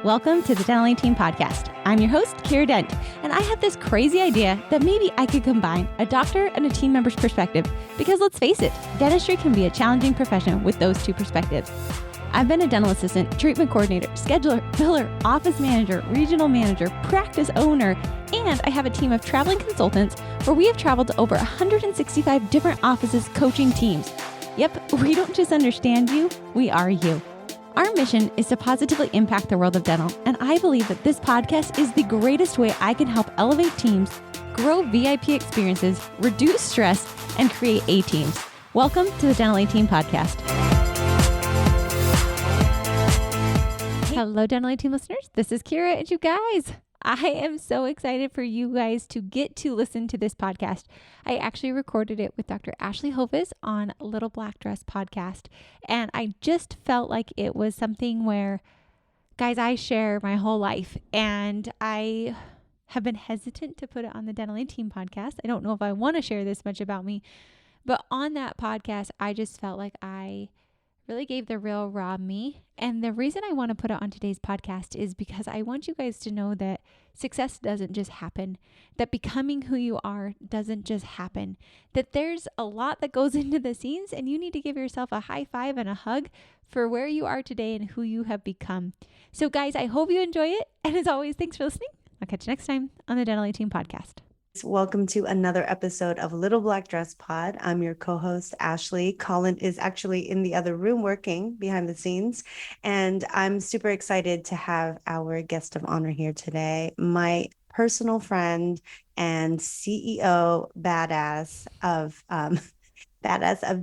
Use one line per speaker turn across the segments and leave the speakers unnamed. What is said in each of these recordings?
Welcome to the Dental Team Podcast. I'm your host, Kiera Dent, and I have this crazy idea that maybe I could combine a doctor and a team member's perspective because let's face it, dentistry can be a challenging profession with those two perspectives. I've been a dental assistant, treatment coordinator, scheduler, biller, office manager, regional manager, practice owner, and I have a team of traveling consultants where we have traveled to over 165 different offices coaching teams. Yep, we don't just understand you, we are you. Our mission is to positively impact the world of dental, and I believe that this podcast is the greatest way I can help elevate teams, grow VIP experiences, reduce stress, and create A-teams. Welcome to the Dental A-Team Podcast. Hello, Dental A-Team listeners. This is Kiera, and you guys, I am so excited for you guys to get to listen to this podcast. I actually recorded it with Dr. Ashley Joves on Little Black Dress podcast, and I just felt like it was something where, guys, I share my whole life, and I have been hesitant to put it on the Dental A-Team podcast. I don't know if I want to share this much about me, but on that podcast, I just felt like I really gave the real raw me. And the reason I want to put it on today's podcast is because I want you guys to know that success doesn't just happen, that becoming who you are doesn't just happen, that there's a lot that goes into the scenes, and you need to give yourself a high five and a hug for where you are today and who you have become. So guys, I hope you enjoy it. And as always, thanks for listening. I'll catch you next time on the Dental A-Team Podcast.
Welcome to another episode of Little Black Dress Pod. I'm your co-host, Ashley. Colin is actually in the other room working behind the scenes, and I'm super excited to have our guest of honor here today, my personal friend and CEO badass of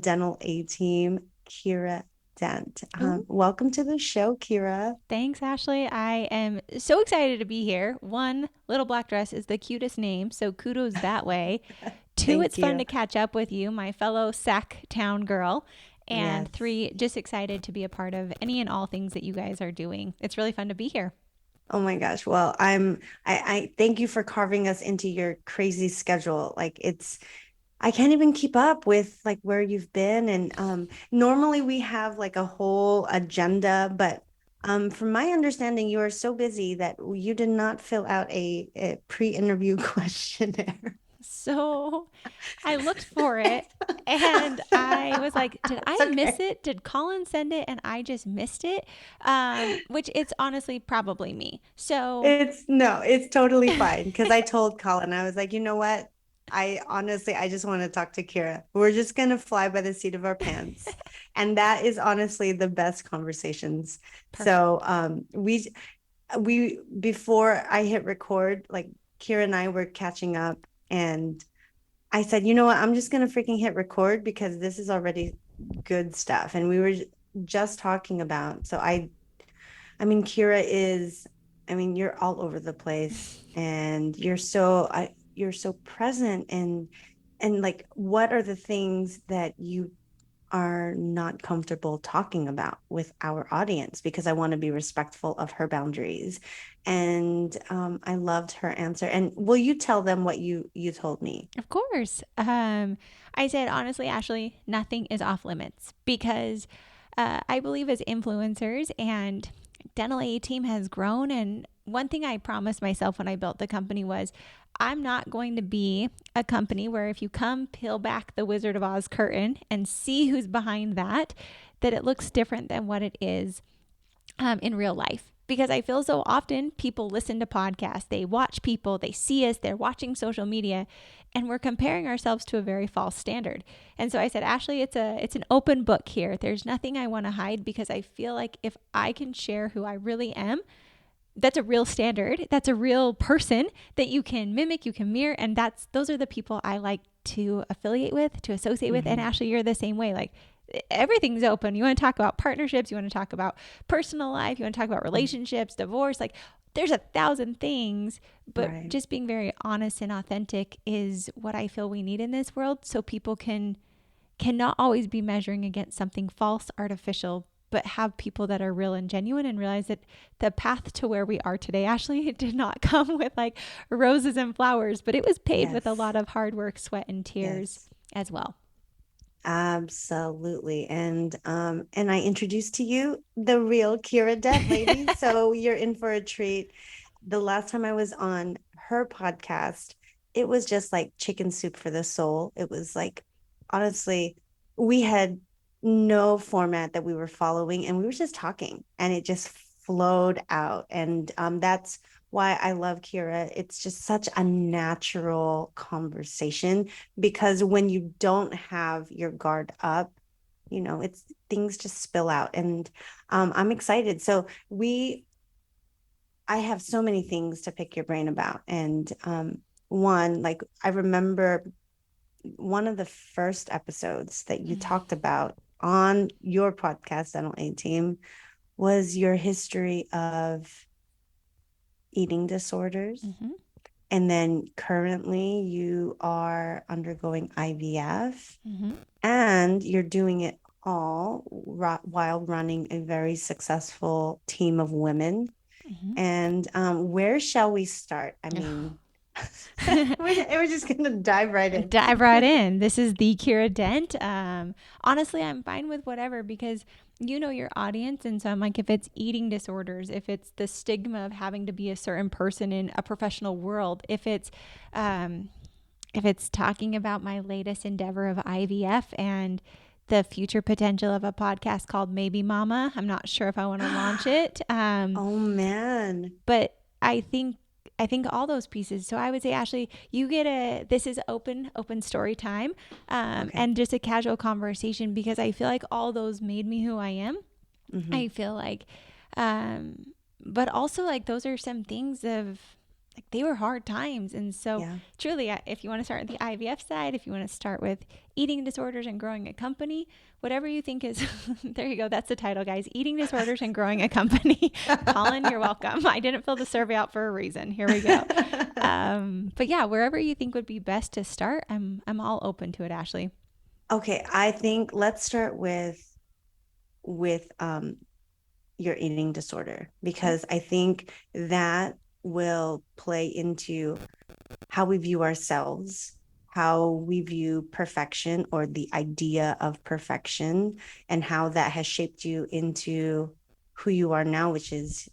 Dental A-Team, Kiera Dent. Welcome to the show, Kiera.
Thanks, Ashley. I am so excited to be here. One, Little Black Dress is the cutest name, so kudos that way. Two, it's fun to catch up with you, my fellow Sac Town girl. And yes. Three, just excited to be a part of any and all things that you guys are doing. It's really fun to be here.
Oh my gosh. Well, I thank you for carving us into your crazy schedule. I can't even keep up with like where you've been. And normally we have like a whole agenda, but from my understanding, you are so busy that you did not fill out a pre-interview questionnaire.
So I looked for it and I was like, did I miss it? Did Colin send it and I just missed it? Which it's honestly probably me. So
it's totally fine. Because I told Colin, I was like, you know what? I just want to talk to Kiera. We're just going to fly by the seat of our pants. And that is honestly the best conversations. Perfect. So we before I hit record, like Kiera and I were catching up, and I said, you know what, I'm just going to freaking hit record because this is already good stuff. And we were just talking about, so I mean, Kiera is, you're all over the place, and you're so present, and like, what are the things that you are not comfortable talking about with our audience? Because I want to be respectful of her boundaries. And I loved her answer. And will you tell them what you told me?
Of course. I said, honestly, Ashley, nothing is off limits, because I believe as influencers, and Dental A-Team has grown. And one thing I promised myself when I built the company was, I'm not going to be a company where if you come peel back the Wizard of Oz curtain and see who's behind that it looks different than what it is in real life. Because I feel so often people listen to podcasts, they watch people, they see us, they're watching social media, and we're comparing ourselves to a very false standard. And so I said, Ashley, it's an open book here. There's nothing I want to hide, because I feel like if I can share who I really am, that's a real standard. That's a real person that you can mimic, you can mirror. And those are the people I like to affiliate with, to associate with. And Ashley, you're the same way. Like, everything's open. You want to talk about partnerships. You want to talk about personal life. You want to talk about relationships, divorce. Like, there's 1,000 things, but right. Just being very honest and authentic is what I feel we need in this world. So people cannot always be measuring against something false, artificial, but have people that are real and genuine, and realize that the path to where we are today, Ashley, it did not come with like roses and flowers, but it was paved with a lot of hard work, sweat, and tears as well.
Absolutely. And I introduced to you the real Kiera Dent lady. So you're in for a treat. The last time I was on her podcast, it was just like chicken soup for the soul. It was like, honestly, we had no format that we were following, and we were just talking, and it just flowed out. And that's why I love Kiera. It's just such a natural conversation, because when you don't have your guard up, it's things just spill out. And I'm excited. So I have so many things to pick your brain about. And one, like, I remember one of the first episodes that you talked about on your podcast, Dental A Team, was your history of eating disorders.
Mm-hmm.
And then currently you are undergoing IVF,
Mm-hmm.
and you're doing it all while running a very successful team of women.
Mm-hmm.
And where shall we start? I mean, we're just going to dive right in.
Dive right in. This is the Kiera Dent. Honestly, I'm fine with whatever because you know your audience. And so I'm like, if it's eating disorders, if it's the stigma of having to be a certain person in a professional world, if it's talking about my latest endeavor of IVF and the future potential of a podcast called Maybe Mama, I'm not sure if I want to launch it.
Oh, man.
But I think all those pieces. So I would say, Ashley, you get this is open story time,
Okay.
and just a casual conversation because I feel like all those made me who I am.
Mm-hmm.
I feel like, but also like those are some things of like they were hard times. And so
Yeah.
truly, if you want to start with the IVF side, if you want to start with eating disorders and growing a company, whatever you think is, there you go. That's the title, guys. Eating disorders and growing a company. Colin, you're welcome. I didn't fill the survey out for a reason. Here we go. But yeah, wherever you think would be best to start, I'm all open to it, Ashley.
Okay, I think let's start with your eating disorder, because I think that will play into how we view ourselves, how we view perfection or the idea of perfection, and how that has shaped you into who you are now, which is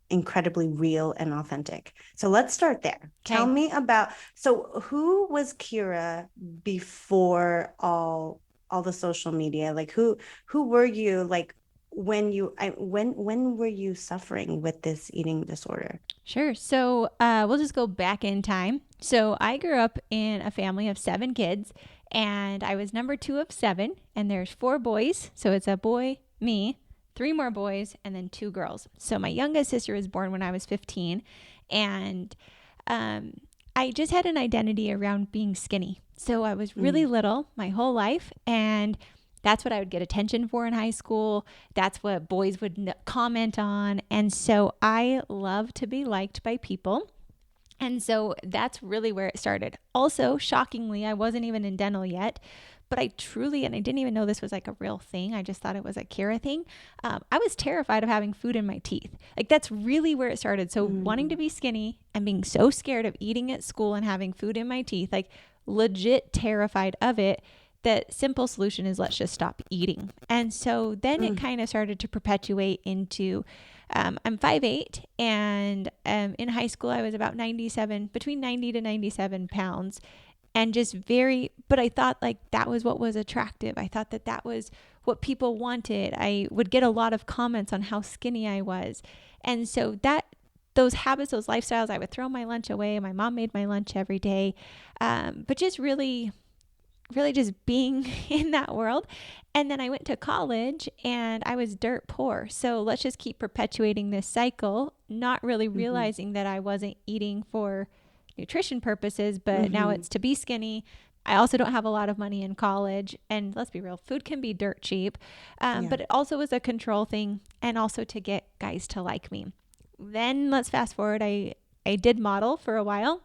incredibly real and authentic. So let's start there. Tell me about, so who was Kiera before all the social media? Like who were you, like when were you suffering with this eating disorder?
Sure. So we'll just go back in time. So I grew up in a family of 7 kids, and I was number 2 of 7. And there's 4 boys. So it's a boy, me, 3 more boys, and then 2 girls. So my youngest sister was born when I was 15. And I just had an identity around being skinny. So I was really little my whole life. And that's what I would get attention for in high school. That's what boys would comment on. And so I love to be liked by people. And so that's really where it started. Also, shockingly, I wasn't even in dental yet, but I truly, and I didn't even know this was like a real thing. I just thought it was a Kiera thing. I was terrified of having food in my teeth. Like that's really where it started. So wanting to be skinny and being so scared of eating at school and having food in my teeth, like legit terrified of it. The simple solution is let's just stop eating. And so then it kind of started to perpetuate into I'm 5'8", and in high school I was about 97, between 90 to 97 pounds, and just but I thought like that was what was attractive. I thought that that was what people wanted. I would get a lot of comments on how skinny I was. And so those habits, those lifestyles, I would throw my lunch away. My mom made my lunch every day. But just really just being in that world. And then I went to college and I was dirt poor. So let's just keep perpetuating this cycle, not really realizing that I wasn't eating for nutrition purposes, but now it's to be skinny. I also don't have a lot of money in college. And let's be real, food can be dirt cheap. But it also was a control thing and also to get guys to like me. Then let's fast forward. I did model for a while.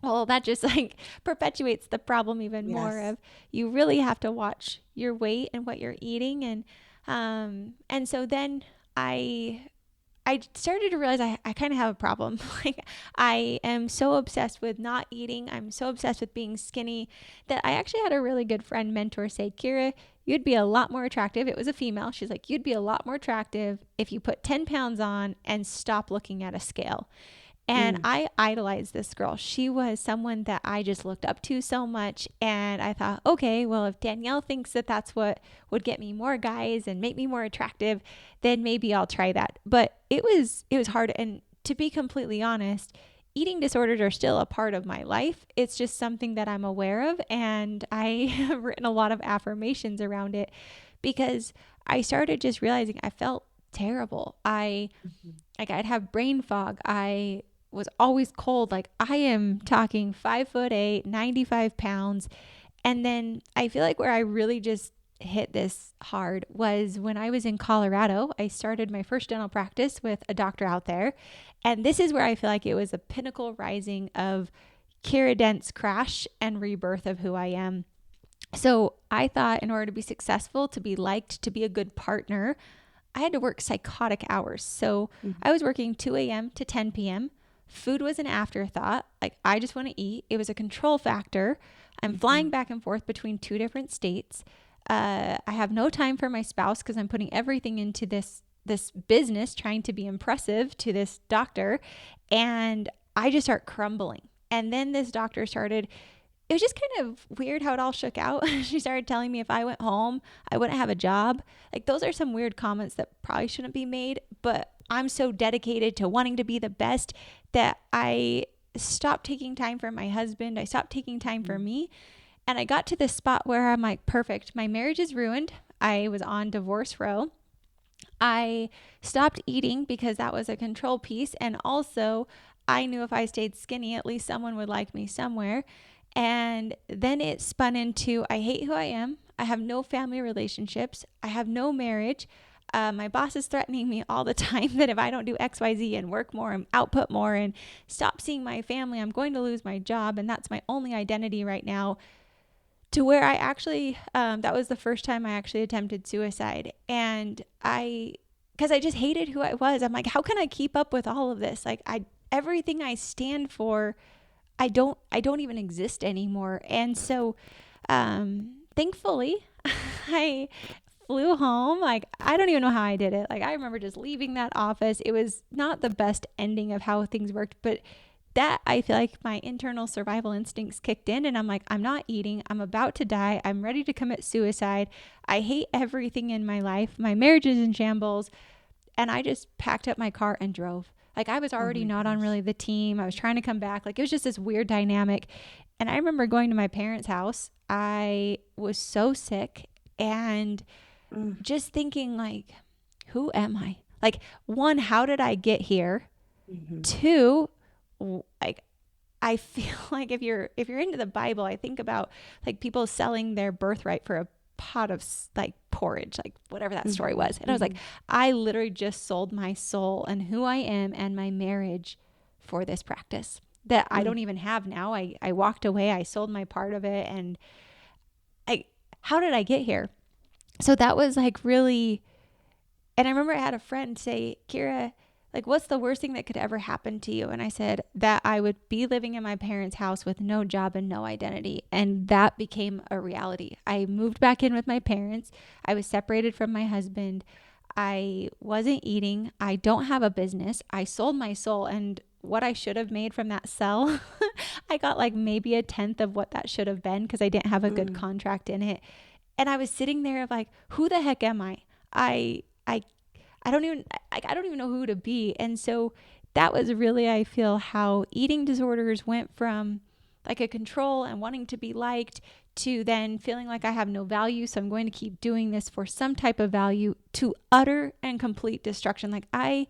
Well, that just like perpetuates the problem even more of you really have to watch your weight and what you're eating. And so then I I started to realize I kind of have a problem. Like, I am so obsessed with not eating. I'm so obsessed with being skinny that I actually had a really good friend mentor say, Kiera, you'd be a lot more attractive. It was a female. She's like, you'd be a lot more attractive if you put 10 pounds on and stop looking at a scale. And
Mm,
I idolized this girl. She was someone that I just looked up to so much. And I thought, okay, well, if Danielle thinks that that's what would get me more guys and make me more attractive, then maybe I'll try that. But it was hard. And to be completely honest, eating disorders are still a part of my life. It's just something that I'm aware of. And I have written a lot of affirmations around it because I started just realizing I felt terrible.
mhm,
I'd have brain fog. I was always cold. Like, I am talking 5'8", 95 pounds. And then I feel like where I really just hit this hard was when I was in Colorado. I started my first dental practice with a doctor out there. And this is where I feel like it was a pinnacle rising of Kiera Dent's crash and rebirth of who I am. So I thought in order to be successful, to be liked, to be a good partner, I had to work psychotic hours. So
mhm,
I was working 2 a.m. to 10 p.m. Food was an afterthought. Like, I just want to eat. It was a control factor. I'm flying
mhm,
back and forth between two different states. I have no time for my spouse because I'm putting everything into this business, trying to be impressive to this doctor, and I just start crumbling. And then this doctor started, it was just kind of weird how it all shook out. She started telling me if I went home, I wouldn't have a job. Like, those are some weird comments that probably shouldn't be made, but I'm so dedicated to wanting to be the best that I stopped taking time for my husband. I stopped taking time for
mhm,
me. And I got to this spot where I'm like, perfect. My marriage is ruined. I was on divorce row. I stopped eating because that was a control piece. And also, I knew if I stayed skinny, at least someone would like me somewhere. And then it spun into I hate who I am. I have no family relationships. I have no marriage. My boss is threatening me all the time that if I don't do XYZ and work more and output more and stop seeing my family, I'm going to lose my job. And that's my only identity right now. To where I actually, that was the first time I actually attempted suicide. And because I just hated who I was. I'm like, how can I keep up with all of this? Like, everything I stand for, I don't even exist anymore. And so, thankfully, I flew home. Like, I don't even know how I did it. Like, I remember just leaving that office. It was not the best ending of how things worked, but that I feel like my internal survival instincts kicked in, and I'm like, I'm not eating. I'm about to die. I'm ready to commit suicide. I hate everything in my life. My marriage is in shambles. And I just packed up my car and drove. Like, I was
oh
already
my
not on
gosh.
really the team. I was trying to come back. Like, it was just this weird dynamic. And I remember going to my parents' house. I was so sick and
Mm,
just thinking, like, who am I? Like, one, how did I get here?
mhm,
Two, like, I feel like if you're into the Bible, I think about like people selling their birthright for a pot of like porridge, like whatever that story
mhm,
was. And I was like,
mhm,
I literally just sold my soul and who I am and my marriage for this practice that I
mm,
don't even have now. I walked away, I sold my part of it, and I how did I get here? So that was like really, and I remember I had a friend say, Kiera, like, what's the worst thing that could ever happen to you? And I said that I would be living in my parents' house with no job and no identity. And that became a reality. I moved back in with my parents. I was separated from my husband. I wasn't eating. I don't have a business. I sold my soul. And what I should have made from that sell, I got like maybe a tenth of what that should have been because I didn't have a good
mm,
contract in it. And I was sitting there of like, who the heck am I? I I I don't even know who to be. And so that was really, I feel, how eating disorders went from like a control and wanting to be liked to then feeling like I have no value, so I'm going to keep doing this for some type of value, to utter and complete destruction. Like, I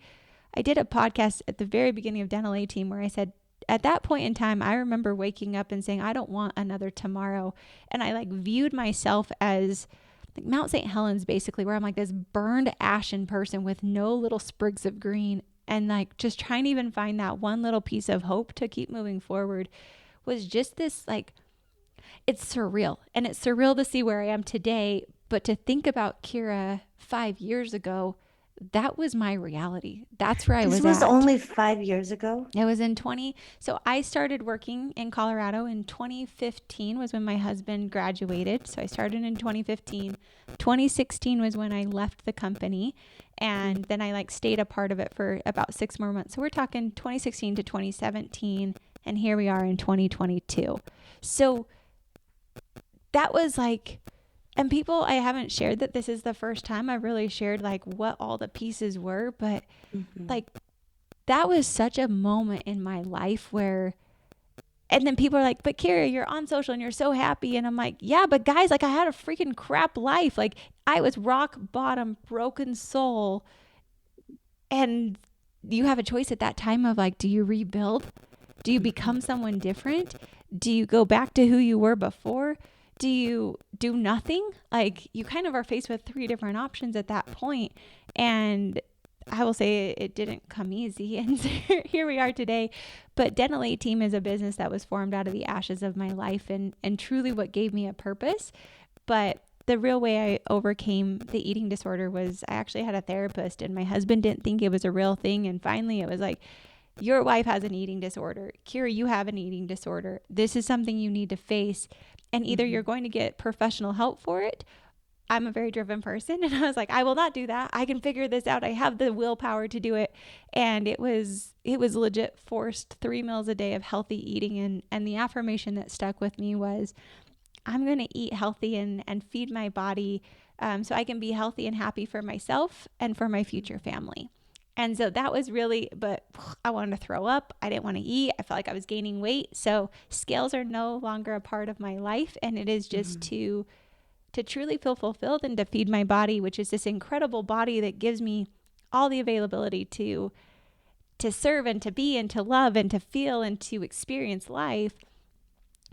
did a podcast at the very beginning of Dental A Team where I said at that point in time, I remember waking up and saying, I don't want another tomorrow. And I like viewed myself as like Mount St. Helens, basically, where I'm like this burned ashen person with no little sprigs of green. And like just trying to even find that one little piece of hope to keep moving forward was just this like, it's surreal. And it's surreal to see where I am today. But to think about Kiera 5 years ago, that was my reality. That's where I
This
was
was
at.
only 5 years ago.
It was in 20. So I started working in Colorado in 2015 was when my husband graduated. So I started in 2015. 2016 was when I left the company. And then I like stayed a part of it for about 6 more months. So we're talking 2016 to 2017. And here we are in 2022. So that was like, and people, I haven't shared that this is the first time I've really shared like what all the pieces were, but like that was such a moment in my life where, and then people are like, but Kiera, you're on social and you're so happy. And I'm like, yeah, but guys, like I had a freaking crap life. Like I was rock bottom, broken soul. And you have a choice at that time of like, do you rebuild? Do you become someone different? Do you go back to who you were before? Do you do nothing? Like you kind of are faced with three different options at that point. And I will say it didn't come easy. And here we are today. But Dental A Team is a business that was formed out of the ashes of my life and truly what gave me a purpose. But the real way I overcame the eating disorder was I actually had a therapist, and my husband didn't think it was a real thing. And finally it was like, your wife has an eating disorder. Kiera, you have an eating disorder. This is something you need to face. And either you're going to get professional help for it. I'm a very driven person. And I was like, I will not do that. I can figure this out. I have the willpower to do it. And it was legit forced 3 meals a day of healthy eating. And the affirmation that stuck with me was, I'm going to eat healthy and feed my body so I can be healthy and happy for myself and for my future family. And so that was really, but I wanted to throw up. I didn't want to eat. I felt like I was gaining weight. So scales are no longer a part of my life. And it is just to truly feel fulfilled and to feed my body, which is this incredible body that gives me all the availability to serve and to be and to love and to feel and to experience life,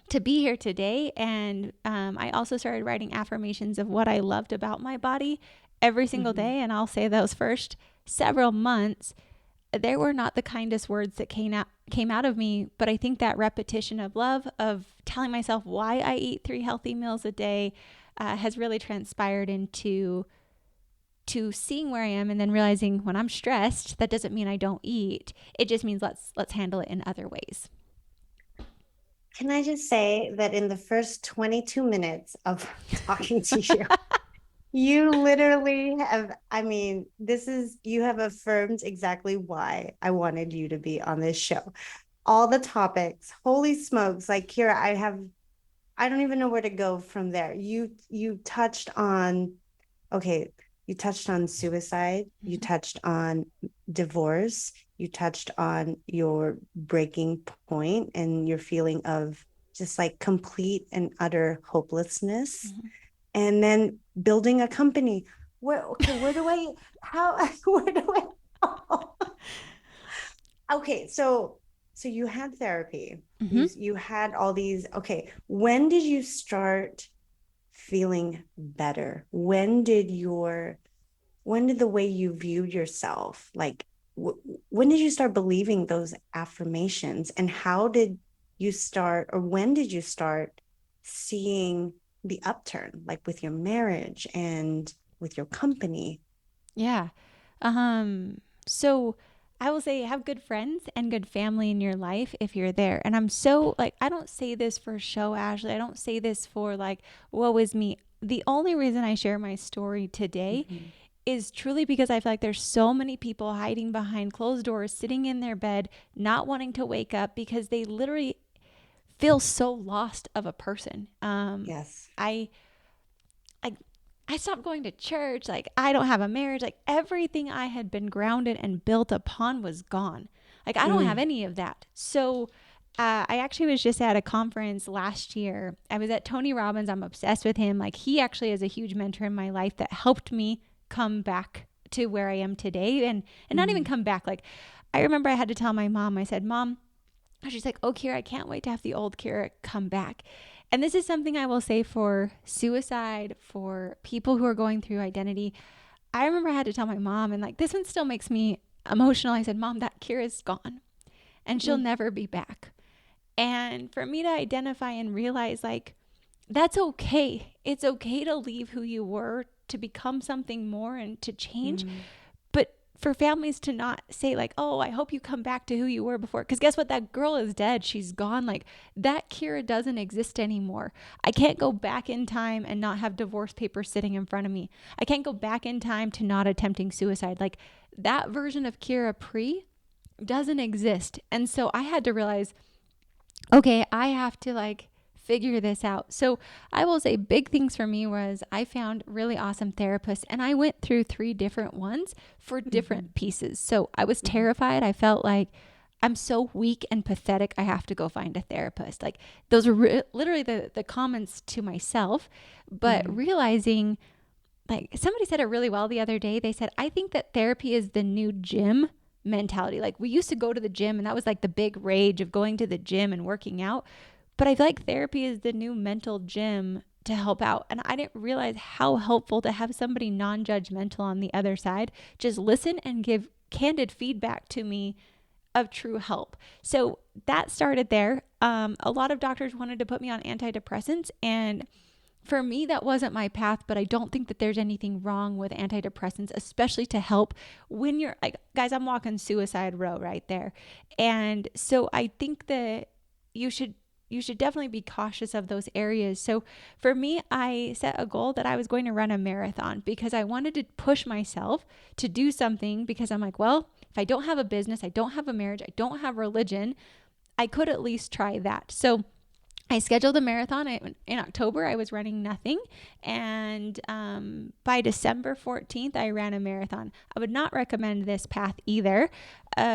to be here today. And I also started writing affirmations of what I loved about my body every single day. And I'll say those first several months, there were not the kindest words that came out of me, but I think that repetition of love, of telling myself why I eat 3 healthy meals a day, has really transpired into seeing where I am, and then realizing when I'm stressed, that doesn't mean I don't eat. It just means let's handle it in other ways.
Can I just say that in the first 22 minutes of talking to you, you literally have, you have affirmed exactly why I wanted you to be on this show. All the topics, holy smokes, like Kiera, I don't even know where to go from there. You touched on, you touched on suicide, you touched on divorce, you touched on your breaking point and your feeling of just like complete and utter hopelessness. And then building a company. Where do I okay, so you had therapy. You had all these. Okay, when did you start feeling better? When did the way you viewed yourself, like when did you start believing those affirmations, and how did you start, or when did you start seeing the upturn, like with your marriage and with your company?
Yeah. So I will say have good friends and good family in your life if you're there. And I'm so like, I don't say this for show, Ashley. I don't say this for like, woe is me. The only reason I share my story today is truly because I feel like there's so many people hiding behind closed doors, sitting in their bed, not wanting to wake up because they literally feel so lost of a person.
Yes.
I stopped going to church. Like, I don't have a marriage. Like, everything I had been grounded and built upon was gone. Like, I don't have any of that. So, I actually was just at a conference last year. I was at Tony Robbins. I'm obsessed with him. Like, he actually is a huge mentor in my life that helped me come back to where I am today. And not even come back. Like, I remember I had to tell my mom, I said, Mom, she's like, oh, Kiera, I can't wait to have the old Kiera come back. And this is something I will say for suicide, for people who are going through identity. I remember I had to tell my mom, and like this one still makes me emotional. I said, Mom, that Kiera's gone and she'll never be back. And for me to identify and realize like, that's okay. It's okay to leave who you were, to become something more and to change. But for families to not say like, oh, I hope you come back to who you were before. Because guess what? That girl is dead. She's gone. Like, that Kiera doesn't exist anymore. I can't go back in time and not have divorce papers sitting in front of me. I can't go back in time to not attempting suicide. Like, that version of Kiera pre doesn't exist. And so I had to realize, okay, I have to like figure this out. So I will say big things for me was I found really awesome therapists, and I went through 3 different ones for different pieces. So I was terrified. I felt like I'm so weak and pathetic. I have to go find a therapist. Like, those were literally the comments to myself, but realizing, like, somebody said it really well the other day. They said, I think that therapy is the new gym mentality. Like, we used to go to the gym, and that was like the big rage of going to the gym and working out. But I feel like therapy is the new mental gym to help out. And I didn't realize how helpful to have somebody non-judgmental on the other side just listen and give candid feedback to me of true help. So that started there. A lot of doctors wanted to put me on antidepressants, and for me, that wasn't my path, but I don't think that there's anything wrong with antidepressants, especially to help when you're like, guys, I'm walking suicide row right there. And so I think that you should definitely be cautious of those areas. So for me, I set a goal that I was going to run a marathon because I wanted to push myself to do something, because I'm like, well, if I don't have a business, I don't have a marriage, I don't have religion, I could at least try that. So I scheduled a marathon in October. I was running nothing. And by December 14th, I ran a marathon. I would not recommend this path either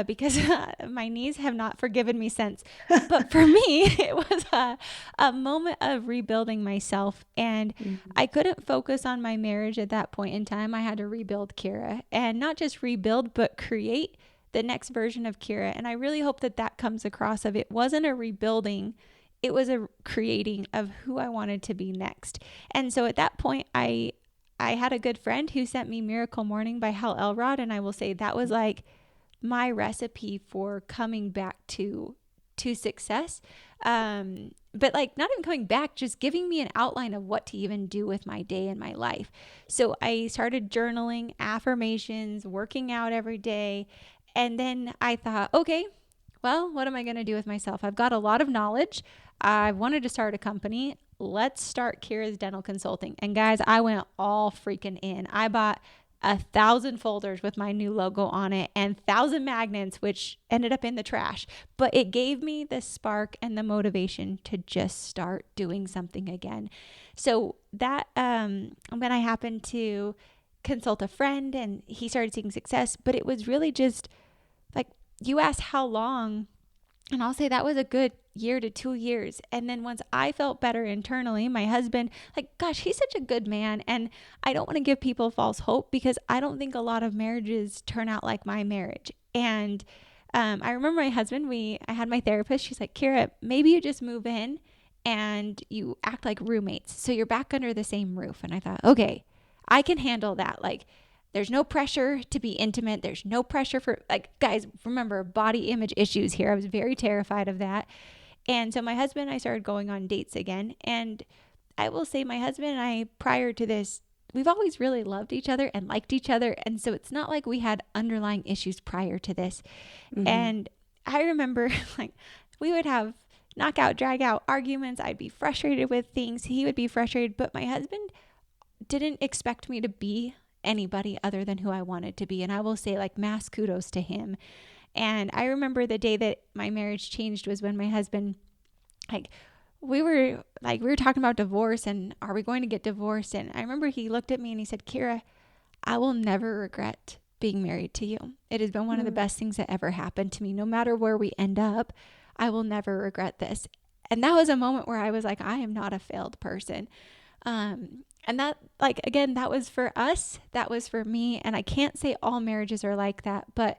because my knees have not forgiven me since. But for me, it was a moment of rebuilding myself. And I couldn't focus on my marriage at that point in time. I had to rebuild Kiera, and not just rebuild, but create the next version of Kiera. And I really hope that that comes across of it wasn't a rebuilding, it was a creating of who I wanted to be next. And so at that point, I had a good friend who sent me Miracle Morning by Hal Elrod. And I will say that was like my recipe for coming back to success. But like not even coming back, just giving me an outline of what to even do with my day and my life. So I started journaling, affirmations, working out every day. And then I thought, okay, well, what am I going to do with myself? I've got a lot of knowledge. I wanted to start a company. Let's start Kiera's Dental Consulting. And guys, I went all freaking in. I bought 1,000 folders with my new logo on it and 1,000 magnets, which ended up in the trash. But it gave me the spark and the motivation to just start doing something again. So that when I happened to consult a friend and he started seeing success, but it was really just like, you asked how long, and I'll say that was a good year to 2 years. And then once I felt better internally, my husband, like, gosh, he's such a good man. And I don't want to give people false hope because I don't think a lot of marriages turn out like my marriage. And I remember my husband, I had my therapist, she's like, Kiera, maybe you just move in and you act like roommates, so you're back under the same roof. And I thought, okay, I can handle that. Like, there's no pressure to be intimate. There's no pressure for, like, guys, remember, body image issues here. I was very terrified of that. And so my husband and I started going on dates again. And I will say my husband and I, prior to this, we've always really loved each other and liked each other. And so it's not like we had underlying issues prior to this. And I remember like we would have knockout, drag out arguments. I'd be frustrated with things. He would be frustrated. But my husband didn't expect me to be anybody other than who I wanted to be. And I will say, like, mass kudos to him. And I remember the day that my marriage changed was when my husband, like, we were talking about divorce and are we going to get divorced? And I remember he looked at me and he said, Kiera, I will never regret being married to you. It has been one of the best things that ever happened to me. No matter where we end up, I will never regret this. And that was a moment where I was like, I am not a failed person. And that, like, again, that was for us, that was for me. And I can't say all marriages are like that, but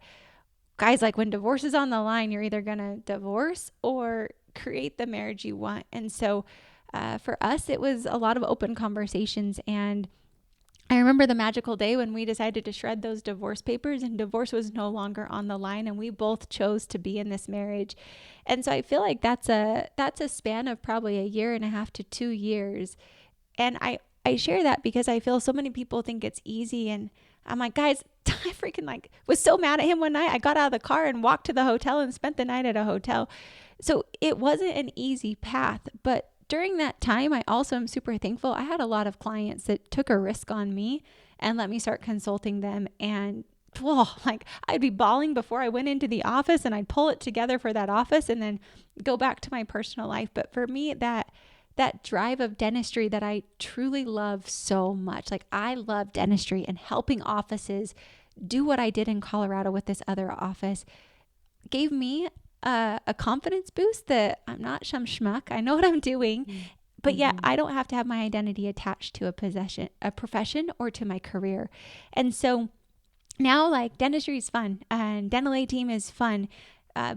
guys, like, when divorce is on the line, you're either going to divorce or create the marriage you want. And so, for us, it was a lot of open conversations. And I remember the magical day when we decided to shred those divorce papers and divorce was no longer on the line. And we both chose to be in this marriage. And so I feel like that's a span of probably 1.5 to 2 years. And I share that because I feel so many people think it's easy. And I'm like, guys, I freaking like was so mad at him one night. I got out of the car and walked to the hotel and spent the night at a hotel. So it wasn't an easy path, but during that time, I also am super thankful. I had a lot of clients that took a risk on me and let me start consulting them. And like I'd be bawling before I went into the office, and I'd pull it together for that office and then go back to my personal life. But for me, that drive of dentistry that I truly love so much. Like I love dentistry and helping offices do what I did in Colorado with this other office gave me a confidence boost that I'm not some schmuck. I know what I'm doing. But yet I don't have to have my identity attached to a profession or to my career. And so now like dentistry is fun and dental A team is fun.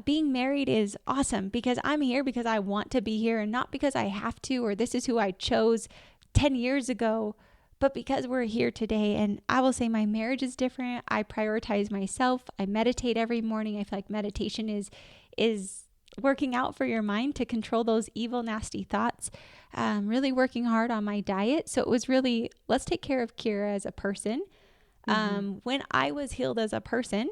Being married is awesome because I'm here because I want to be here and not because I have to, or this is who I chose 10 years ago, but because we're here today. And I will say my marriage is different. I prioritize myself. I meditate every morning. I feel like meditation is working out for your mind to control those evil, nasty thoughts. Really working hard on my diet. So it was really, let's take care of Kiera as a person. When I was healed as a person,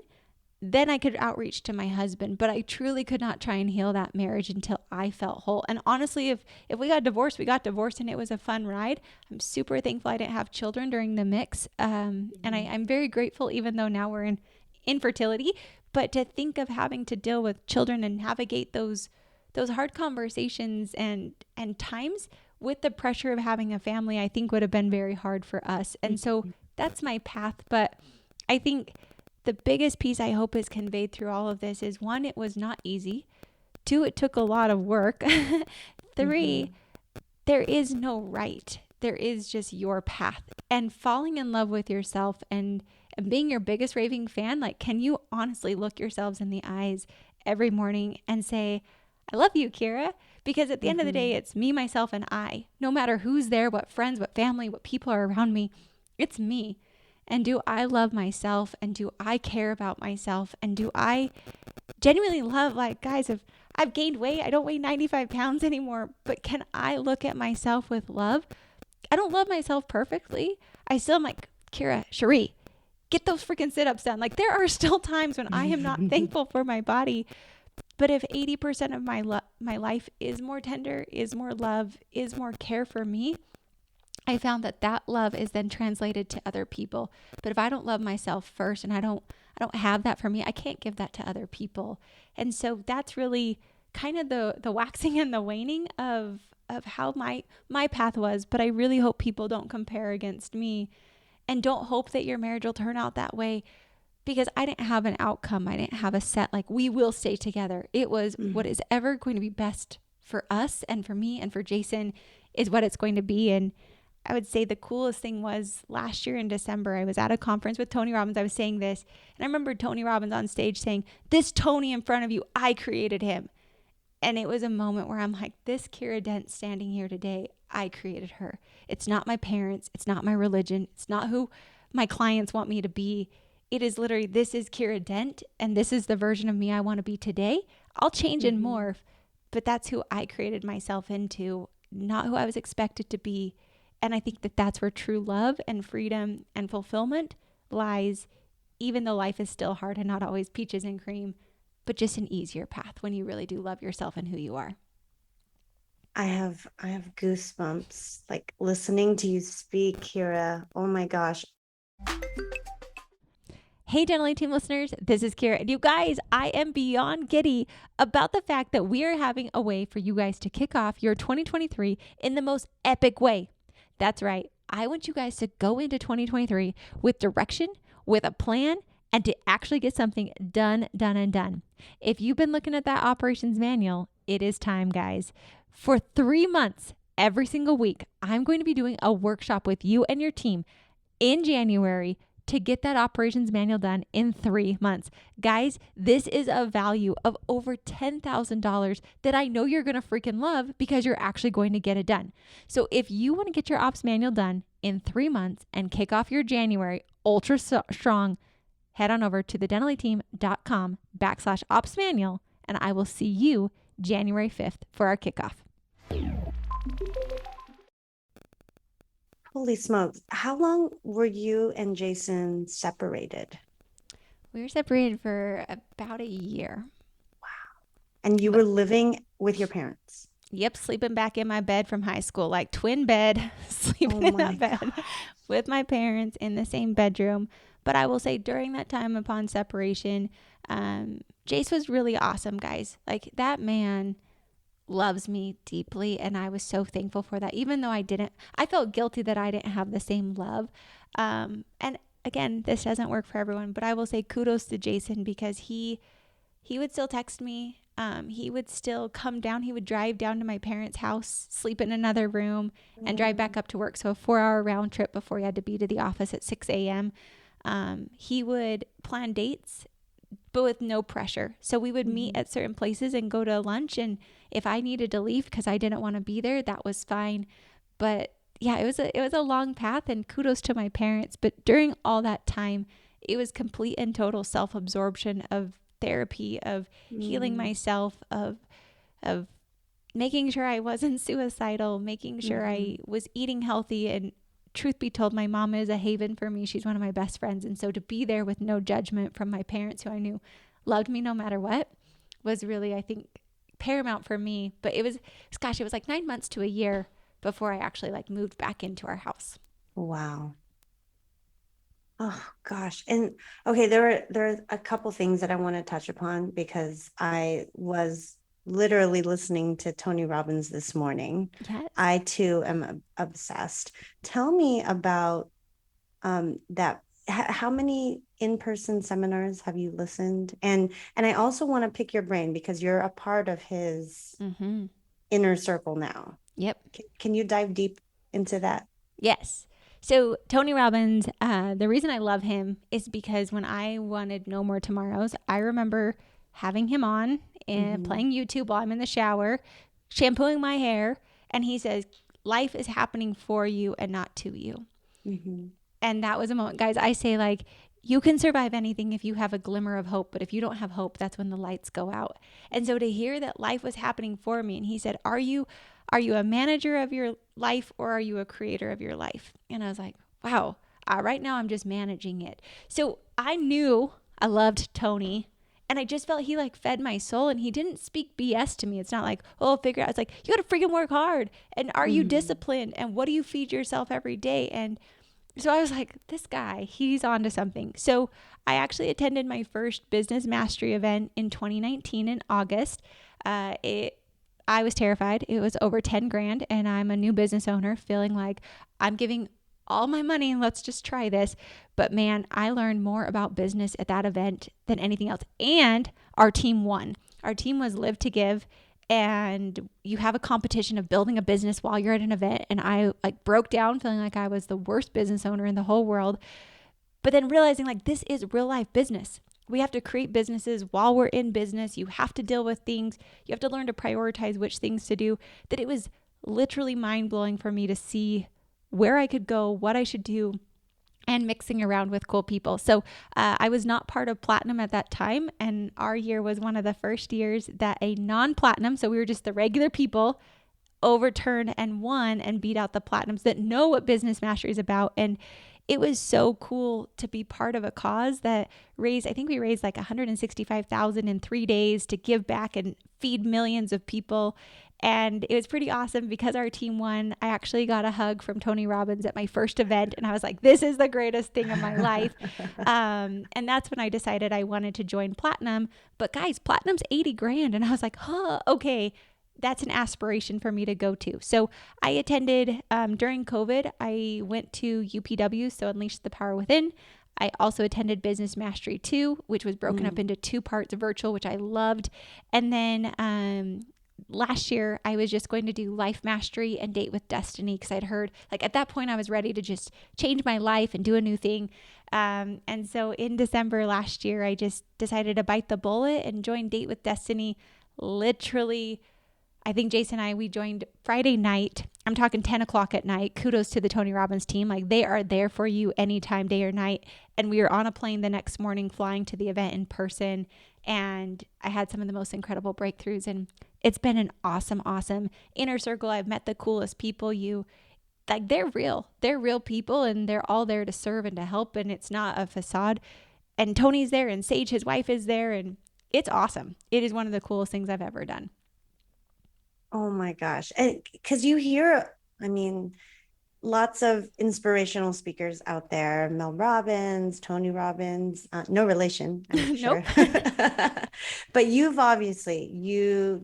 then I could outreach to my husband, but I truly could not try and heal that marriage until I felt whole. And honestly, if we got divorced, we got divorced and it was a fun ride. I'm super thankful I didn't have children during the mix. And I'm very grateful, even though now we're in infertility, but to think of having to deal with children and navigate those hard conversations and times with the pressure of having a family, I think would have been very hard for us. And so that's my path. But I think the biggest piece I hope is conveyed through all of this is 1, it was not easy. 2, it took a lot of work. 3, there is no right. There is just your path. And falling in love with yourself and being your biggest raving fan, like, can you honestly look yourselves in the eyes every morning and say, I love you, Kiera? Because at the end of the day, it's me, myself, and I. No matter who's there, what friends, what family, what people are around me, it's me. And do I love myself? And do I care about myself? And do I genuinely love, like, guys, if I've gained weight, I don't weigh 95 pounds anymore, but can I look at myself with love? I don't love myself perfectly. I still am like, Kiera, Cherie, get those freaking sit-ups done. Like, there are still times when I am not thankful for my body. But if 80% of my life is more tender, is more love, is more care for me, I found that love is then translated to other people. But if I don't love myself first and I don't have that for me, I can't give that to other people. And so that's really kind of the waxing and the waning of how my path was. But I really hope people don't compare against me and don't hope that your marriage will turn out that way, because I didn't have an outcome. I didn't have a set, like, we will stay together. It was what is ever going to be best for us and for me and for Jason is what it's going to be. And I would say the coolest thing was last year in December, I was at a conference with Tony Robbins. I was saying this, and I remember Tony Robbins on stage saying, this Tony in front of you, I created him. And it was a moment where I'm like, this Kiera Dent standing here today, I created her. It's not my parents. It's not my religion. It's not who my clients want me to be. It is literally, this is Kiera Dent, and this is the version of me I want to be today. I'll change and morph, but that's who I created myself into, not who I was expected to be. And I think that that's where true love and freedom and fulfillment lies, even though life is still hard and not always peaches and cream, but just an easier path when you really do love yourself and who you are.
I have goosebumps, like, listening to you speak, Kiera. Oh my gosh.
Hey, Dental A Team listeners, this is Kiera. And you guys, I am beyond giddy about the fact that we are having a way for you guys to kick off your 2023 in the most epic way. That's right. I want you guys to go into 2023 with direction, with a plan, and to actually get something done. If you've been looking at that operations manual, it is time, guys. For 3 months, every single week, I'm going to be doing a workshop with you and your team in January to get that operations manual done in 3 months. Guys, this is a value of over $10,000 that I know you're going to freaking love because you're actually going to get it done. So if you want to get your ops manual done in 3 months and kick off your January ultra strong, head on over to thedentallateam.com/ops manual, and I will see you January 5th for our kickoff.
Holy smokes. How long were you and Jason separated?
We were separated for about a year.
And you
But
were living with your parents.
yep, sleeping back in my bed from high school, like twin bed,
Oh
sleeping in that
my
bed
gosh.
with my parents in the same bedroom. But I will say during that time upon separation, Jace was really awesome, guys. Like that man loves me deeply, and I was so thankful for that. Even though I felt guilty that I didn't have the same love. And again, this doesn't work for everyone, but I will say kudos to Jason because he would still text me. He would still come down. He would drive down to my parents' house, sleep in another room, and drive back
Mm,
up to work. So a 4 hour round trip before he had to be to the office at 6 a.m. He would plan dates, but with no pressure. So we would meet
mhm.
at certain places and go to lunch. And if I needed to leave because I didn't want to be there, that was fine. But yeah, it was a long path, and kudos to my parents. But during all that time, it was complete and total self absorption of therapy, of healing
Mm,
myself, of making sure I wasn't suicidal, making sure I
mhm.
was eating healthy. And truth be told, my mom is a haven for me. She's one of my best friends. And so to be there with no judgment from my parents, who I knew loved me no matter what, was really, I think, paramount for me. But gosh, it was like 9 months to a year before I actually like moved back into our house.
Wow. Oh gosh. And okay, there are a couple things that I want to touch upon because I was literally listening to Tony Robbins this morning.
Yes.
I too am obsessed. Tell me about that. How many in-person seminars have you listened? And I also want to pick your brain because you're a part of his
Mm-hmm.
inner circle now.
Yep.
Can you dive deep into that?
Yes. So Tony Robbins, the reason I love him is because when I wanted no more tomorrows, I remember having him on and
Mm-hmm.
playing YouTube while I'm in the shower, shampooing my hair, and he says, "Life is happening for you and not to you."
Mm-hmm.
And that was a moment, guys. I say, like, you can survive anything if you have a glimmer of hope, but if you don't have hope, that's when the lights go out. And so to hear that life was happening for me, and he said, "Are you a manager of your life, or are you a creator of your life?" And I was like, wow, right now I'm just managing it. So I knew I loved Tony, and I just felt he like fed my soul, and he didn't speak BS to me. It's not like, oh, figure it out. It's like, you got to freaking work hard. And are you
Mm-hmm.
disciplined? And what do you feed yourself every day? And so I was like, this guy, he's on to something. So I actually attended my first business mastery event in 2019 in August. I was terrified. It was over 10 grand, and I'm a new business owner feeling like I'm giving all my money and let's just try this. But man, I learned more about business at that event than anything else. And our team won. Our team was Live to Give, and you have a competition of building a business while you're at an event. And I like broke down feeling like I was the worst business owner in the whole world, but then realizing like this is real life business. We have to create businesses while we're in business. You have to deal with things. You have to learn to prioritize which things to do. That it was literally mind blowing for me to see where I could go, what I should do, and mixing around with cool people. So I was not part of Platinum at that time. And our year was one of the first years that a non Platinum, so we were just the regular people, overturned and won and beat out the Platinums that know what Business Mastery is about. And it was so cool to be part of a cause that raised, I think we raised like 165,000 in 3 days to give back and feed millions of people. And it was pretty awesome because our team won. I actually got a hug from Tony Robbins at my first event, and I was like, this is the greatest thing of my life. And that's when I decided I wanted to join Platinum. But guys, Platinum's 80 grand. And I was like, huh, okay, that's an aspiration for me to go to. So I attended during COVID. I went to UPW, so Unleash the Power Within. I also attended Business Mastery 2, which was broken up
Mm,
into 2 parts virtual, which I loved. And then last year, I was just going to do Life Mastery and Date with Destiny because I'd heard, like, at that point, I was ready to just change my life and do a new thing. And so in December last year, I just decided to bite the bullet and join Date with Destiny. Literally, I think Jason and we joined Friday night. I'm talking 10 o'clock at night. Kudos to the Tony Robbins team. Like, they are there for you anytime, day or night. And we were on a plane the next morning flying to the event in person. And I had some of the most incredible breakthroughs. And it's been an awesome, awesome inner circle. I've met the coolest people. They're real. They're real people, and they're all there to serve and to help. And it's not a facade. and Tony's there, and Sage, his wife, is there, and it's awesome. It is one of the coolest things I've ever done.
Oh my gosh. Because you hear, I mean, lots of inspirational speakers out there, Mel Robbins, Tony Robbins, no relation, I'm sure.
Nope.
But you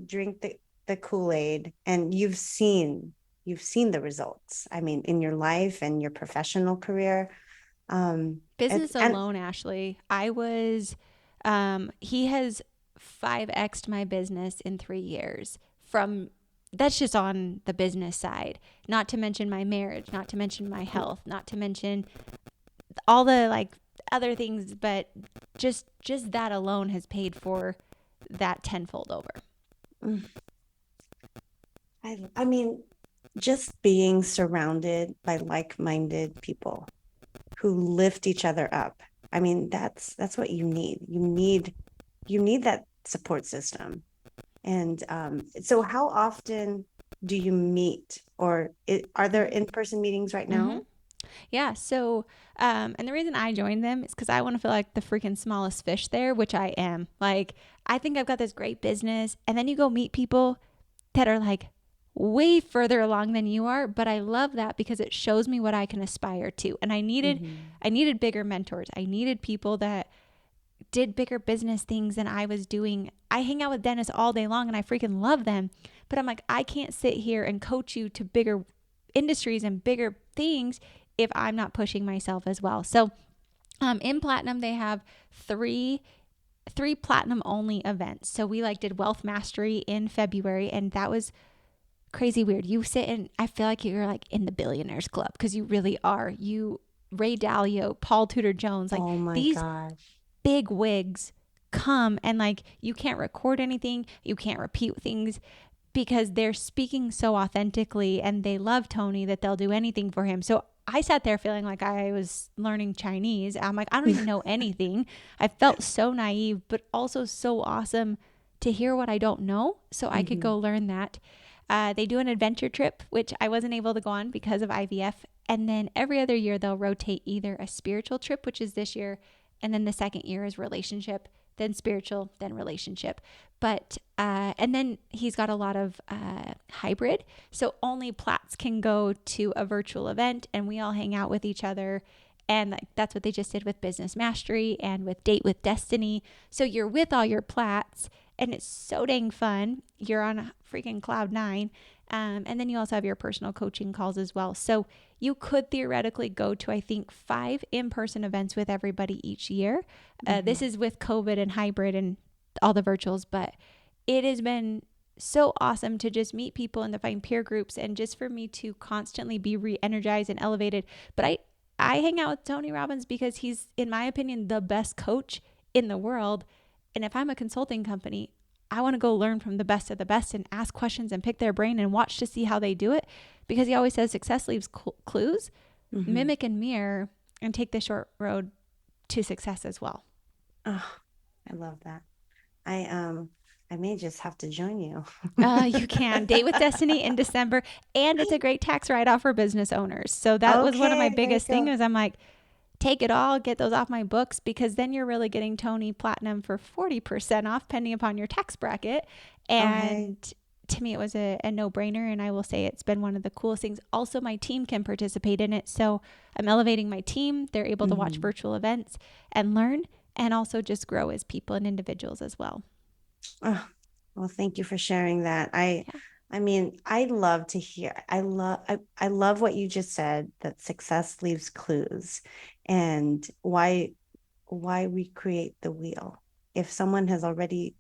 drink the Kool-Aid and you've seen the results. I mean, in your life and your professional career. It's
Business
and
alone, Ashley. He has 5x'd my business in 3 years. That's just on the business side, not to mention my marriage, not to mention my health, not to mention all the like other things, but just that alone has paid for that tenfold over.
mm, I mean, just being surrounded by like-minded people who lift each other up. I mean, that's what you need. You need that support system. And so how often do you meet, or are there in-person meetings right
Mm-hmm.
now?
Yeah. So, and the reason I joined them is because I want to feel like the freaking smallest fish there, which I am. Like, I think I've got this great business. And then you go meet people that are like way further along than you are. But I love that because it shows me what I can aspire to. And
Mm-hmm.
I needed bigger mentors. I needed people that did bigger business things than I was doing. I hang out with dentists all day long and I freaking love them. But I'm like, I can't sit here and coach you to bigger industries and bigger things if I'm not pushing myself as well. So in Platinum, they have three Platinum only events. So we like did Wealth Mastery in February, and that was crazy weird. You sit and I feel like you're like in the billionaires club because you really are. You Ray Dalio, Paul Tudor Jones, like
Oh my
these
gosh.
big wigs come, and like you can't record anything, you can't repeat things because they're speaking so authentically and they love Tony that they'll do anything for him. So I sat there feeling like I was learning Chinese. I'm like, I don't even know anything. I felt so naive, but also so awesome to hear what I don't know so I could
Mm-hmm.
go learn that. They do an adventure trip, which I wasn't able to go on because of IVF. And then every other year, they'll rotate either a spiritual trip, which is this year, and then the second year is relationship, then spiritual, then relationship. And then he's got a lot of hybrid. So only Plats can go to a virtual event and we all hang out with each other. And like, that's what they just did with Business Mastery and with Date with Destiny. So you're with all your Plats and it's so dang fun. You're on a freaking cloud nine. And then you also have your personal coaching calls as well. So you could theoretically go to, I think, 5 in-person events with everybody each year. This
Mm-hmm.
is with COVID and hybrid and all the virtuals, but it has been so awesome to just meet people and to find peer groups and just for me to constantly be re-energized and elevated. But I hang out with Tony Robbins because he's, in my opinion, the best coach in the world. And if I'm a consulting company, I want to go learn from the best of the best and ask questions and pick their brain and watch to see how they do it because he always says success leaves clues.
Mm-hmm.
Mimic and mirror and take the short road to success as well.
Oh, I love that. I may just have to join you.
You can date with Destiny in December, and it's a great tax write-off for business owners. So that was one of my
Okay, there you
biggest
go.
things. I'm like, take it all, get those off my books because then you're really getting Tony Platinum for 40% off, depending upon your tax bracket.
Okay.
And to me, it was a no-brainer, and I will say it's been one of the coolest things. Also, my team can participate in it, so I'm elevating my team. They're able to watch
Mm-hmm.
virtual events and learn, and also just grow as people and individuals as well.
Oh, well, thank you for sharing that.
Yeah.
I mean, I love to hear. I love what you just said, that success leaves clues, and why recreate the wheel. If someone has already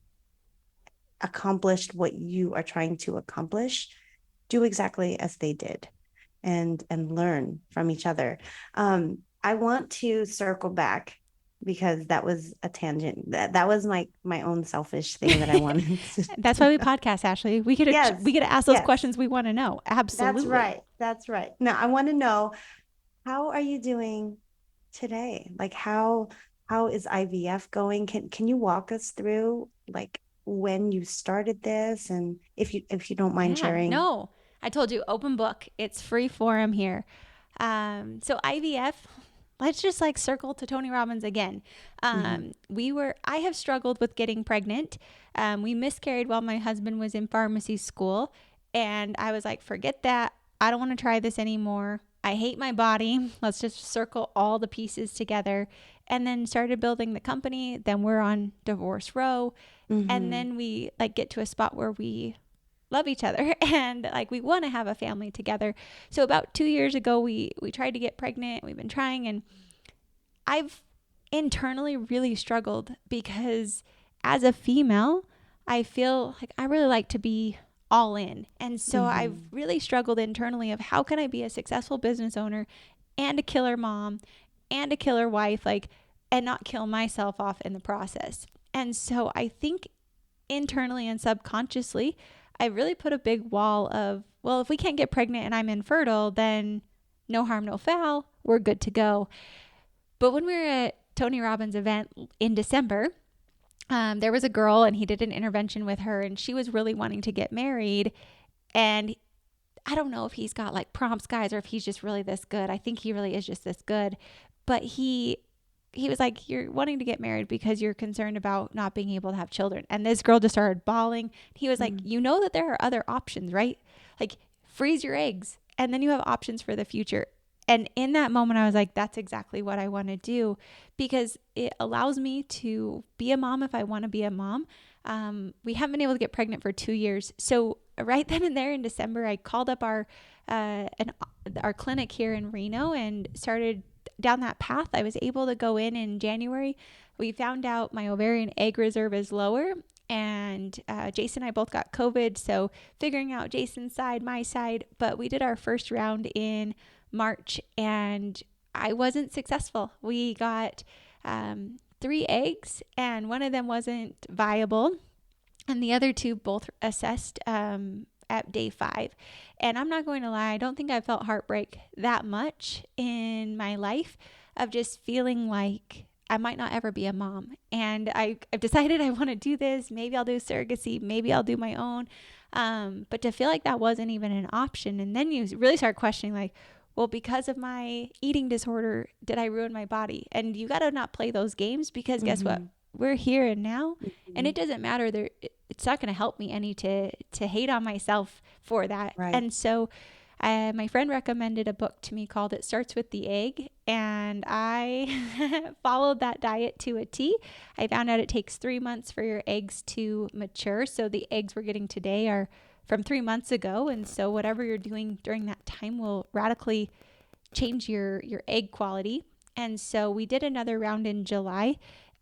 accomplished what you are trying to accomplish, do exactly as they did and learn from each other. I want to circle back because that was a tangent. That was my own selfish thing that I wanted to
That's why we
do.
podcast, Ashley. We
Yes,
get to ask those
yes,
questions we want to know.
that's
Absolutely.
right. That's right. Now I want to know, how are you doing today? Like how is IVF going? Can you walk us through like when you started this, and if you don't mind
Yeah.
sharing?
No, I told you, open book. It's free forum here. So IVF. let's just like circle to Tony Robbins again. I have struggled with getting pregnant. We miscarried while my husband was in pharmacy school. And I was like, forget that. I don't want to try this anymore. I hate my body. Let's just circle all the pieces together. And then started building the company. Then we're on divorce row. And then we like get to a spot where we love each other and like we want to have a family together. So about 2 years ago, we tried to get pregnant. We've been trying, and I've internally really struggled because as a female, I feel like I really like to be all in. And so I've really struggled internally of how can I be a successful business owner and a killer mom and a killer wife, like, and not kill myself off in the process. And so I think internally and subconsciously, I really put a big wall of, well, if we can't get pregnant and I'm infertile, then no harm, no foul. We're good to go. But when we were at Tony Robbins' event in December, there was a girl and he did an intervention with her and she was really wanting to get married. And I don't know if he's got like prompts, guys, or if he's just really this good. I think he really is just this good. But he was like, you're wanting to get married because you're concerned about not being able to have children. And this girl just started bawling. He was like, you know that there are other options, right? Like freeze your eggs and then you have options for the future. And in that moment, I was like, that's exactly what I want to do because it allows me to be a mom if I want to be a mom. We haven't been able to get pregnant for 2 years. So right then and there in December, I called up our clinic here in Reno and started down that path. I was able to go in January. We found out my ovarian egg reserve is lower, and Jason and I both got COVID. So figuring out Jason's side, my side, but we did our first round in March and I wasn't successful. We got 3 eggs and one of them wasn't viable. And the other 2 both assessed at day 5. And I'm not going to lie, I don't think I felt heartbreak that much in my life of just feeling like I might not ever be a mom. And I've decided I want to do this. Maybe I'll do surrogacy. Maybe I'll do my own. But to feel like that wasn't even an option. And then you really start questioning like, well, because of my eating disorder, did I ruin my body? And you got to not play those games because guess what? We're here and now, and it doesn't matter. It's not going to help me any to hate on myself for that. Right. And so my friend recommended a book to me called It Starts with the Egg, and I followed that diet to a T. I found out it takes 3 months for your eggs to mature. So the eggs we're getting today are from 3 months ago. And so whatever you're doing during that time will radically change your egg quality. And so we did another round in July,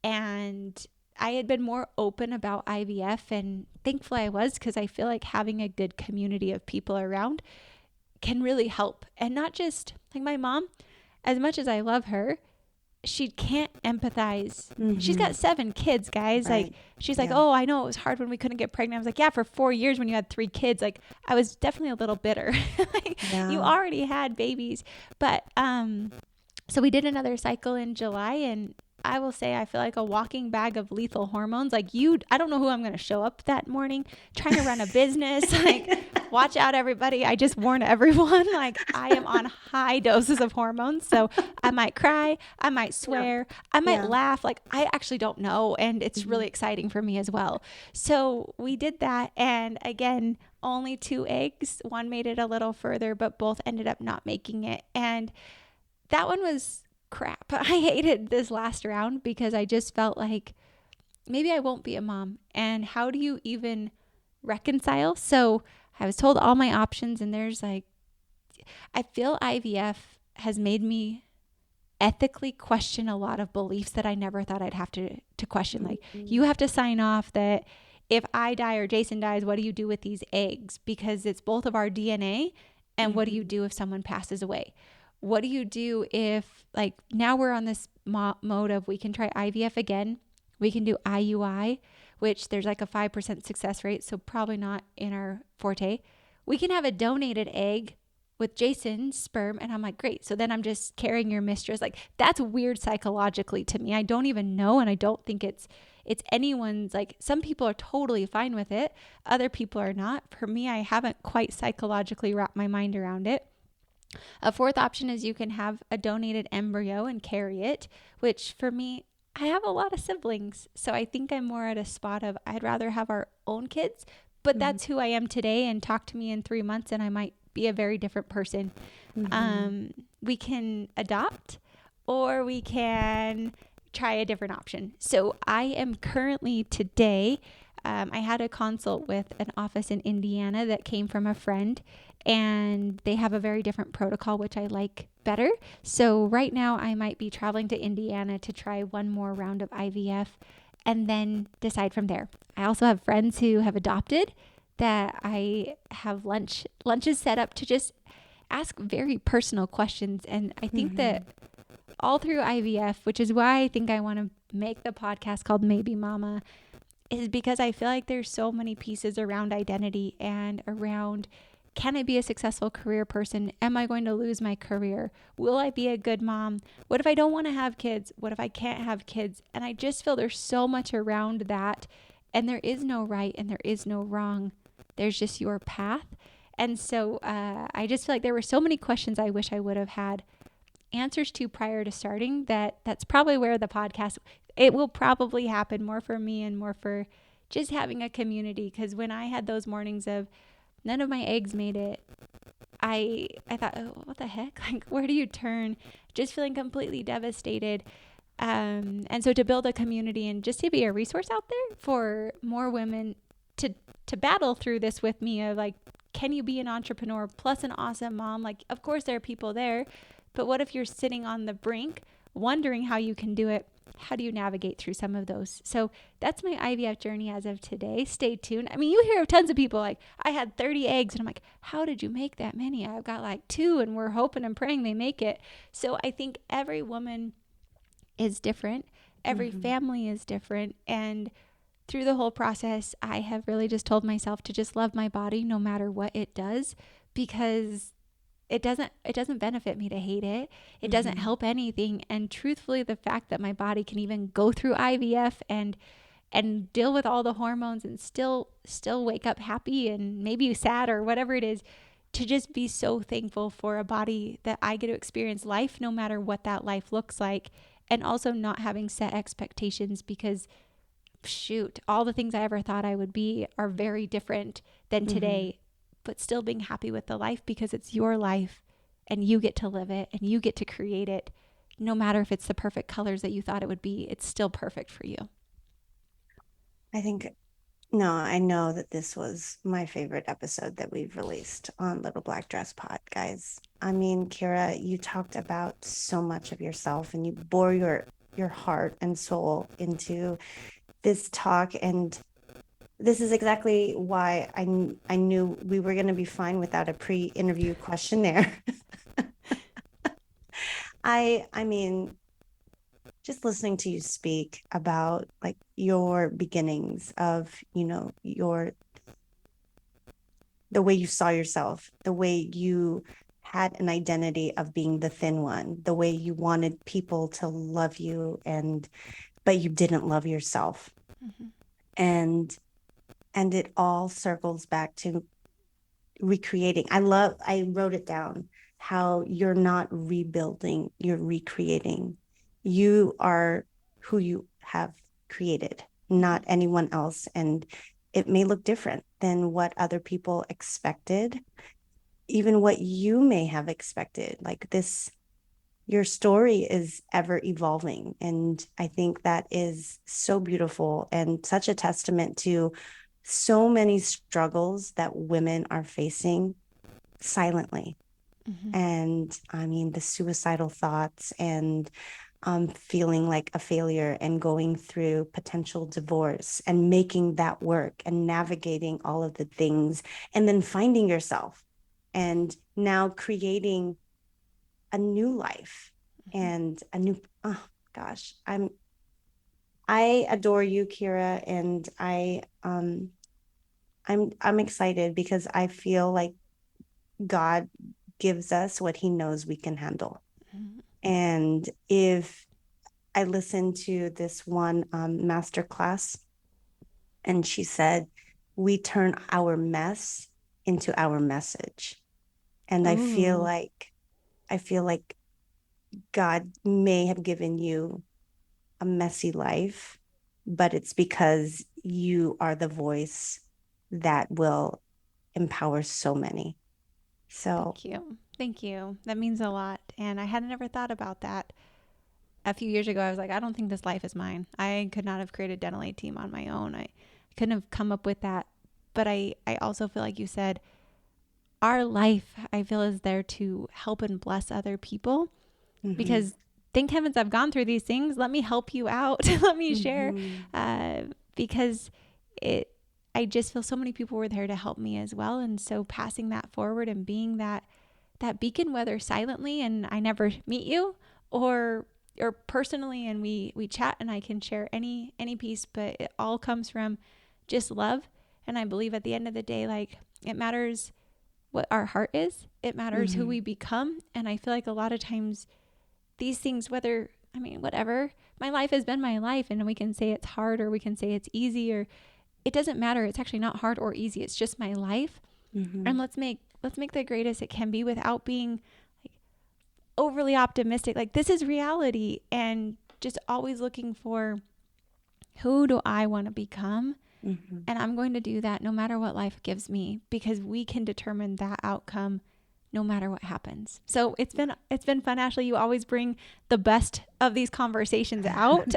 and I had been more open about IVF, and thankfully I was, because I feel like having a good community of people around can really help. And not just like my mom, as much as I love her, she can't empathize. She's got 7 kids, guys. Right. Like she's like, oh, I know it was hard when we couldn't get pregnant. I was like, yeah, for 4 years when you had 3 kids, like I was definitely a little bitter. Like, you already had babies. But so we did another cycle in July, and I will say I feel like a walking bag of lethal hormones. Like I don't know who I'm going to show up that morning trying to run a business. Like, watch out, everybody. I just warn everyone, like I am on high doses of hormones. So I might cry. I might swear. I might laugh. Like, I actually don't know. And it's really exciting for me as well. So we did that. And again, only 2 eggs. One made it a little further, but both ended up not making it. And that one was crap. I hated this last round because I just felt like maybe I won't be a mom. And how do you even reconcile? So I was told all my options, and there's like, I feel IVF has made me ethically question a lot of beliefs that I never thought I'd have to question. Like, you have to sign off that if I die or Jason dies, what do you do with these eggs? Because it's both of our DNA. And what do you do if someone passes away? What do you do if, like, now we're on this mode of we can try IVF again. We can do IUI, which there's like a 5% success rate. So probably not in our forte. We can have a donated egg with Jason's sperm. And I'm like, great. So then I'm just carrying your mistress. Like, that's weird psychologically to me. I don't even know. And I don't think it's anyone's, like, some people are totally fine with it. Other people are not. For me, I haven't quite psychologically wrapped my mind around it. A fourth option is you can have a donated embryo and carry it, which for me, I have a lot of siblings. So I think I'm more at a spot of I'd rather have our own kids, but
Mhm.
that's who I am today. And talk to me in 3 months and I might be a very different person.
Mhm.
We can adopt or we can try a different option. So I am currently today, I had a consult with an office in Indiana that came from a friend, and they have a very different protocol, which I like better. So right now, I might be traveling to Indiana to try one more round of IVF and then decide from there. I also have friends who have adopted that I have lunches set up to just ask very personal questions. And I think that
Mhm.
all through IVF, which is why I think I want to make the podcast called Maybe Mama, is because I feel like there's so many pieces around identity and around, can I be a successful career person? Am I going to lose my career? Will I be a good mom? What if I don't want to have kids? What if I can't have kids? And I just feel there's so much around that. And there is no right and there is no wrong. There's just your path. And so I just feel like there were so many questions I wish I would have had answers to prior to starting, that's probably where the podcast, it will probably happen more for me and more for just having a community. Because when I had those mornings of none of my eggs made it, I thought, oh, what the heck, like where do you turn, just feeling completely devastated. And so to build a community and just to be a resource out there for more women to battle through this with me of like, can you be an entrepreneur plus an awesome mom? Like, of course there are people there, but what if you're sitting on the brink wondering how you can do it? How do you navigate through some of those? So that's my IVF journey as of today. Stay tuned. I mean, you hear of tons of people like, I had 30 eggs, and I'm like, how did you make that many? I've got like two, and we're hoping and praying they make it. So I think every woman is different, every
Mhm.
family is different. And through the whole process, I have really just told myself to just love my body no matter what it does, because it doesn't benefit me to hate it. It doesn't
Mhm.
help anything. And truthfully, the fact that my body can even go through IVF and deal with all the hormones and still wake up happy and maybe sad or whatever it is, to just be so thankful for a body that I get to experience life no matter what that life looks like. And also not having set expectations, because shoot, all the things I ever thought I would be are very different than
Mhm.
today, but still being happy with the life because it's your life and you get to live it and you get to create it. No matter if it's the perfect colors that you thought it would be, it's still perfect for you.
I think no, I know that this was my favorite episode that we've released on Little Black Dress Pod, guys. I mean, Kiera, you talked about so much of yourself and you bore your heart and soul into this talk, and this is exactly why I knew we were going to be fine without a pre-interview questionnaire. I mean, just listening to you speak about like your beginnings of, your the way you saw yourself, the way you had an identity of being the thin one, the way you wanted people to love you, and but you didn't love yourself.
Mm-hmm.
And it all circles back to recreating. I wrote it down, how you're not rebuilding, you're recreating. You are who you have created,
Mm-hmm.
not anyone else. And it may look different than what other people expected, even what you may have expected. Like this, your story is ever evolving. And I think that is so beautiful and such a testament to so many struggles that women are facing silently.
Mm-hmm.
And I mean, the suicidal thoughts and feeling like a failure and going through potential divorce and making that work and navigating all of the things and then finding yourself and now creating a new life
Mm-hmm.
and a new, oh gosh, I adore you, Kiera, and I'm excited because I feel like God gives us what he knows we can handle.
Mm-hmm.
And if I listened to this one master class, and she said, we turn our mess into our message. And I feel
Oh.
like I feel like God may have given you a messy life, but it's because you are the voice that will empower so many. So,
Thank you. Thank you. That means a lot. And I had never thought about that. A few years ago, I was like, I don't think this life is mine. I could not have created Dental A Team on my own. I couldn't have come up with that. But I also feel like you said, our life, I feel, is there to help and bless other people
mhm,
because thank heavens I've gone through these things. Let me help you out. Let me share
mhm,
because it, I just feel so many people were there to help me as well. And so passing that forward and being that beacon, whether silently and I never meet you or personally and we chat and I can share any piece, but it all comes from just love. And I believe at the end of the day, like it matters what our heart is. It matters who we
mhm,
become. And I feel like a lot of times these things, whether, I mean, whatever, my life has been my life and we can say it's hard or we can say it's easy or it doesn't matter. It's actually not hard or easy. It's just my life. And
mhm,
let's make the greatest it can be without being like overly optimistic. Like this is reality and just always looking for who do I want to become?
mhm.
And I'm going to do that no matter what life gives me because we can determine that outcome no matter what happens. So it's been fun, Ashley. You always bring the best of these conversations out.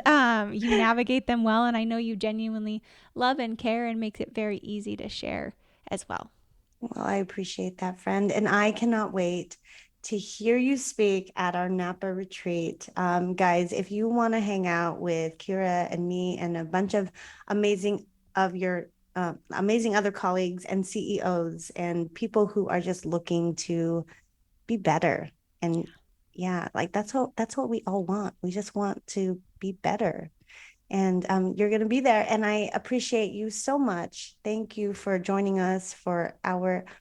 You navigate them well, and I know you genuinely love and care, and makes it very easy to share as well.
Well, I appreciate that, friend. And I cannot wait to hear you speak at our Napa retreat. Guys, if you want to hang out with Kiera and me and a bunch of amazing of your amazing other colleagues and CEOs and people who are just looking to be better. And yeah, like that's what we all want. We just want to be better and you're going to be there. And I appreciate you so much. Thank you for joining us for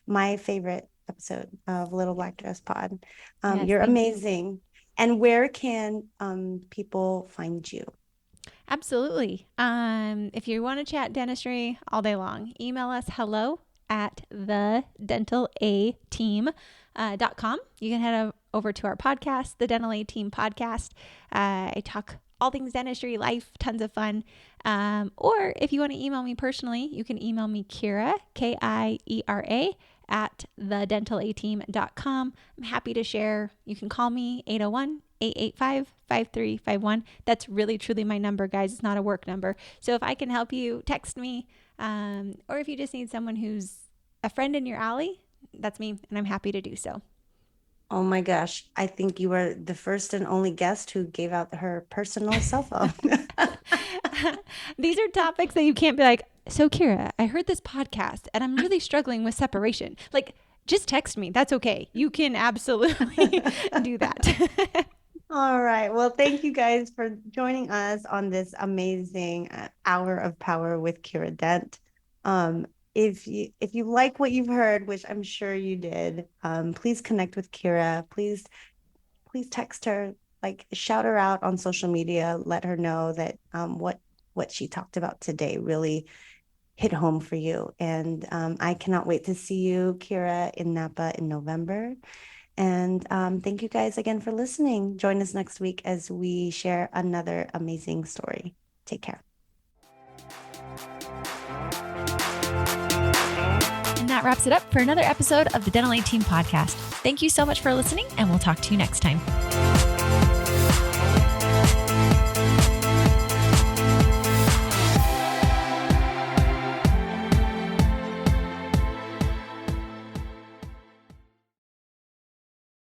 my favorite episode of Little Black Dress Pod.
Yes,
You're
thank you.
amazing. And where can people find you?
Absolutely. If you want to chat dentistry all day long, email us hello at thedentalateam.com. You can head over to our podcast, the Dental A Team Podcast. I talk all things dentistry, life, tons of fun. Or if you want to email me personally, you can email me Kiera, Kiera, at thedentalateam.com. I'm happy to share. You can call me 801-885-5351. That's really, truly my number, guys. It's not a work number. So if I can help you, text me. Or if you just need someone who's a friend in your alley, that's me, and I'm happy to do so.
Oh my gosh, I think you were the first and only guest who gave out her personal cell phone.
These are topics that you can't be like, so Kiera, I heard this podcast and I'm really struggling with separation. Like, just text me. That's okay. You can absolutely do that.
All right. Well, thank you guys for joining us on this amazing hour of power with Kira Dent. If you like what you've heard, which I'm sure you did, please connect with Kira. Please text her, like shout her out on social media. Let her know that what she talked about today really hit home for you. And I cannot wait to see you, Kira, in Napa in November. And thank you guys again for listening. Join us next week as we share another amazing story. Take care.
And that wraps it up for another episode of the Dental A Team podcast. Thank you so much for listening, and we'll talk to you next time.